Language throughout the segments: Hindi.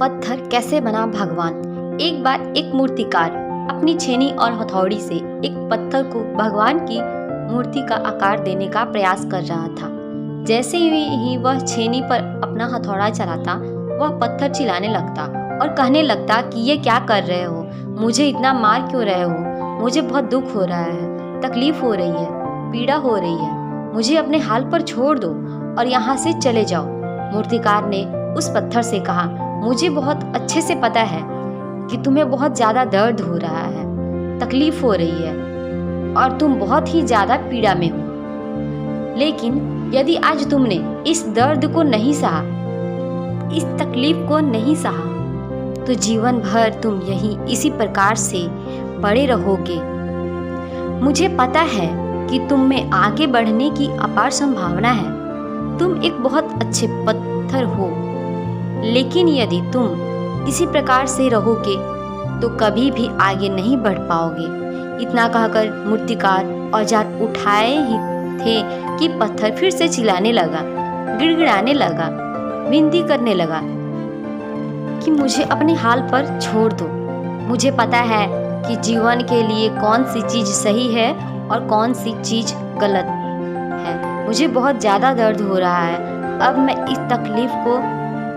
पत्थर कैसे बना भगवान। एक बार एक मूर्तिकार अपनी छेनी और हथौड़ी से एक पत्थर को भगवान की मूर्ति का आकार देने का प्रयास कर रहा था। जैसे ही वह छेनी पर अपना हथौड़ा चलाता, वह पत्थर चिल्लाने लगता और कहने लगता कि ये क्या कर रहे हो, मुझे इतना मार क्यों रहे हो, मुझे बहुत दुख हो रहा है, तकलीफ हो रही है, पीड़ा हो रही है, मुझे अपने हाल पर छोड़ दो और यहाँ से चले जाओ। मूर्तिकार ने उस पत्थर से कहा, मुझे बहुत अच्छे से पता है कि तुम्हें बहुत ज़्यादा दर्द हो रहा है, तकलीफ हो रही है और तुम बहुत ही ज़्यादा पीड़ा में हो। लेकिन यदि आज तुमने इस दर्द को नहीं सहा, इस तकलीफ को नहीं सहा, तो जीवन भर तुम यहीं इसी प्रकार से पड़े रहोगे। मुझे पता है कि तुम में आगे बढ़ने की अपार संभावना है। तुम एक बहुत अच्छे पत्थर हो, लेकिन यदि तुम इसी प्रकार से रहोगे तो कभी भी आगे नहीं बढ़ पाओगे। इतना कहकर मूर्तिकार औजार उठाए ही थे कि पत्थर फिर से चिल्लाने लगा, गिड़गिड़ाने लगा, विनती करने लगा कि मुझे अपने हाल पर छोड़ दो। मुझे पता है कि जीवन के लिए कौन सी चीज़ सही है और कौन सी चीज़ गलत है। मुझे बहुत ज़्यादा दर्द हो रहा है, अब मैं इस तकलीफ़ को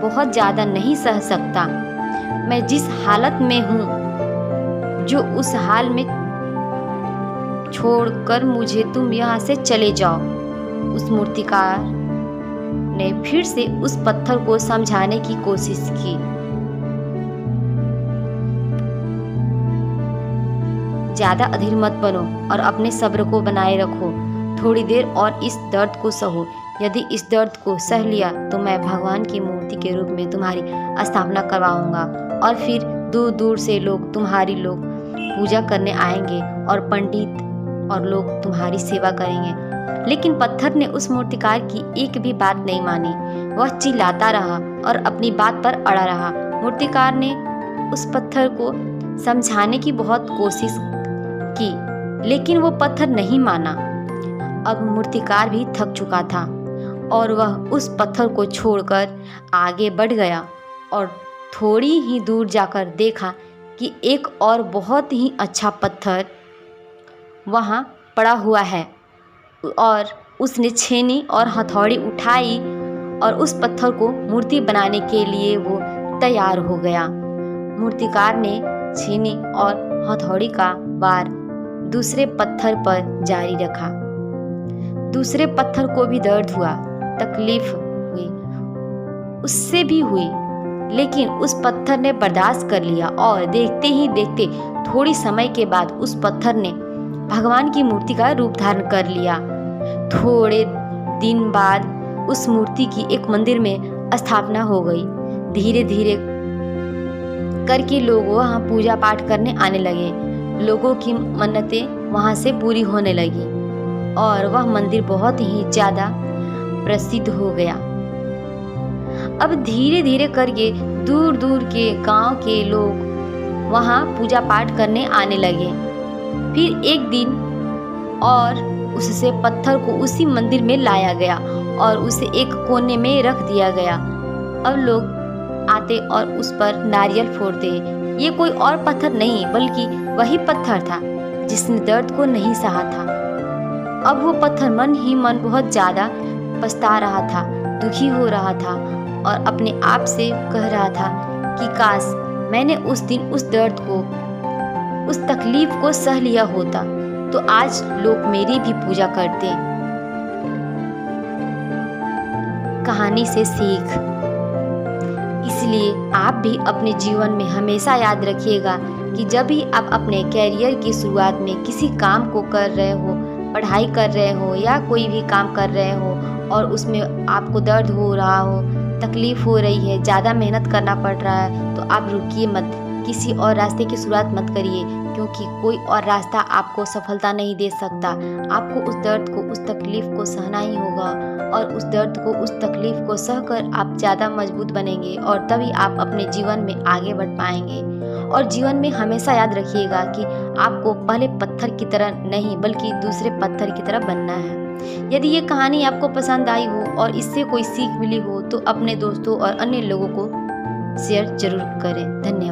बहुत ज़्यादा नहीं सह सकता। मैं जिस हालत में हूँ, जो उस हाल में छोड़कर मुझे तुम यहाँ से चले जाओ। उस मूर्तिकार ने फिर से उस पत्थर को समझाने की कोशिश की। ज़्यादा अधीर मत बनो और अपने सब्र को बनाए रखो। थोड़ी देर और इस दर्द को सहो। यदि इस दर्द को सह लिया तो मैं भगवान की मूर्ति के रूप में तुम्हारी स्थापना करवाऊंगा और फिर दूर दूर से लोग तुम्हारी पूजा करने आएंगे और पंडित और लोग तुम्हारी सेवा करेंगे। लेकिन पत्थर ने उस मूर्तिकार की एक भी बात नहीं मानी। वह चिल्लाता रहा और अपनी बात पर अड़ा रहा। मूर्तिकार ने उस पत्थर को समझाने की बहुत कोशिश की, लेकिन वो पत्थर नहीं माना। अब मूर्तिकार भी थक चुका था और वह उस पत्थर को छोड़कर आगे बढ़ गया और थोड़ी ही दूर जाकर देखा कि एक और बहुत ही अच्छा पत्थर वहाँ पड़ा हुआ है और उसने छेनी और हथौड़ी उठाई और उस पत्थर को मूर्ति बनाने के लिए वो तैयार हो गया। मूर्तिकार ने छेनी और हथौड़ी का वार दूसरे पत्थर पर जारी रखा। दूसरे पत्थर को भी दर्द हुआ, तकलीफ हुई, उससे भी हुई, लेकिन उस पत्थर ने बर्दाश्त कर लिया और देखते ही देखते थोड़ी समय के बाद उस पत्थर ने भगवान की मूर्ति का रूप धारण कर लिया। थोड़े दिन बाद उस मूर्ति की एक मंदिर में स्थापना हो गई। धीरे धीरे करके लोग वहाँ पूजा पाठ करने आने लगे। लोगों की मन्नतें वहाँ से पूरी होने लगी और वह मंदिर बहुत ही ज़्यादा प्रसिद्ध हो गया। अब धीरे धीरे करके दूर दूर के गांव के लोग वहाँ पूजा पाठ करने आने लगे। फिर एक दिन और उससे पत्थर को उसी मंदिर में लाया गया और उसे एक कोने में रख दिया गया। अब लोग आते और उस पर नारियल फोड़ते। ये कोई और पत्थर नहीं बल्कि वही पत्थर था जिसने दर्द को नहीं सहा था। अब वो पत्थर मन ही मन बहुत ज़्यादा पछता रहा था, दुखी हो रहा था और अपने आप से कह रहा था कि काश मैंने उस दिन उस दर्द को, उस तकलीफ को सह लिया होता तो आज लोग मेरी भी पूजा करते। कहानी से सीख। इसलिए आप भी अपने जीवन में हमेशा याद रखिएगा कि जब भी आप अपने कैरियर की शुरुआत में किसी काम को कर रहे हो, पढ़ाई कर रहे हो या कोई भी काम कर रहे हो और उसमें आपको दर्द हो रहा हो, तकलीफ़ हो रही है, ज़्यादा मेहनत करना पड़ रहा है, तो आप रुकिए मत, किसी और रास्ते की शुरुआत मत करिए, क्योंकि कोई और रास्ता आपको सफलता नहीं दे सकता। आपको उस दर्द को, उस तकलीफ़ को सहना ही होगा और उस दर्द को, उस तकलीफ़ को सहकर आप ज़्यादा मजबूत बनेंगे और तभी आप अपने जीवन में आगे बढ़ पाएंगे। और जीवन में हमेशा याद रखिएगा कि आपको पहले पत्थर की तरह नहीं बल्कि दूसरे पत्थर की तरह बनना है। यदि ये कहानी आपको पसंद आई हो और इससे कोई सीख मिली हो तो अपने दोस्तों और अन्य लोगों को शेयर जरूर करें। धन्यवाद।